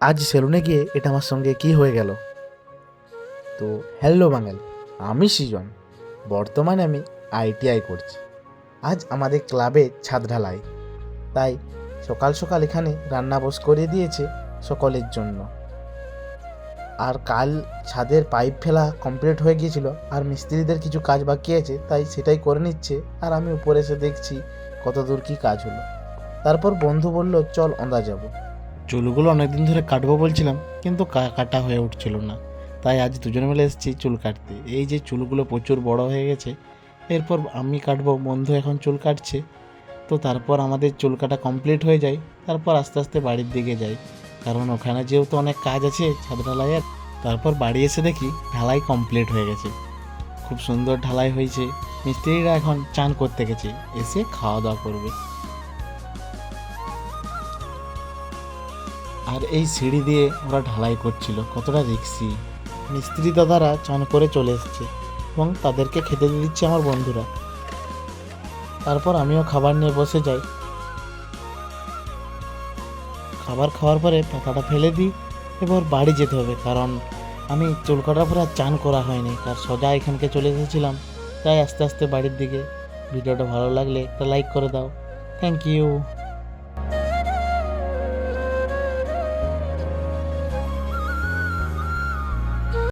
আজ সেলুনে গিয়ে এটা আমার সঙ্গে কি হয়ে গেল। তো হ্যালো বাঙালি, আমি সৃজন। বর্তমানে আমি আইটিআই করছি। আজ আমাদের ক্লাবে ছাদ ঢালাই, তাই সকাল সকাল এখানে রান্না বস করে দিয়েছে সকলের জন্য। আর কাল ছাদের পাইপ ফেলা কমপ্লিট হয়ে গিয়েছিল, আর মিস্ত্রিদের কিছু কাজ বাকি আছে, তাই সেটাই করে নিচ্ছে। আর আমি উপরে এসে দেখছি কত দূর কী কাজ হলো। তারপর বন্ধু বলল চল ওঁদা যাব। চুলগুলো অনেকদিন ধরে কাটবো বলছিলাম, কিন্তু কাটা হয়ে উঠছিল না, তাই আজ দুজনে মিলে এসেছি চুল কাটতে। এই যে চুলগুলো প্রচুর বড় হয়ে গেছে, এরপর আমি কাটবো, বন্ধু এখন চুল কাটছে। তো তারপর আমাদের চুল কাটা কমপ্লিট হয়ে যায়, তারপর আস্তে আস্তে বাড়ির দিকে যাই, কারণ ওখানে যেহেতু অনেক কাজ আছে ছাদ ঢালাইয়ের। তারপর বাড়ি এসে দেখি ঢালাই কমপ্লিট হয়ে গেছে, খুব সুন্দর ঢালাই হয়েছে। মিস্ত্রিরা এখন চান করতে গেছে, এসে খাওয়া দাওয়া করবে। আর এই সিঁড়ি দিয়ে ওরা ঢালাই করছিল, কতটা রিক্সি। মিস্ত্রি দাদারা চান করে চলে এসেছে এবং তাদেরকে খেতে দিয়ে দিচ্ছে আমার বন্ধুরা। তারপর আমিও খাবার নিয়ে বসে যাই। খাবার খাওয়ার পরে পাতাটা ফেলে দিই, এবার বাড়ি যেতে হবে, কারণ আমি চুল কাটার পরে আর চান করা হয়নি, তার সোজা এখানকে চলে এসেছিলাম। তাই আস্তে আস্তে বাড়ির দিকে। ভিডিওটা ভালো লাগলে একটা লাইক করে দাও। Thank you.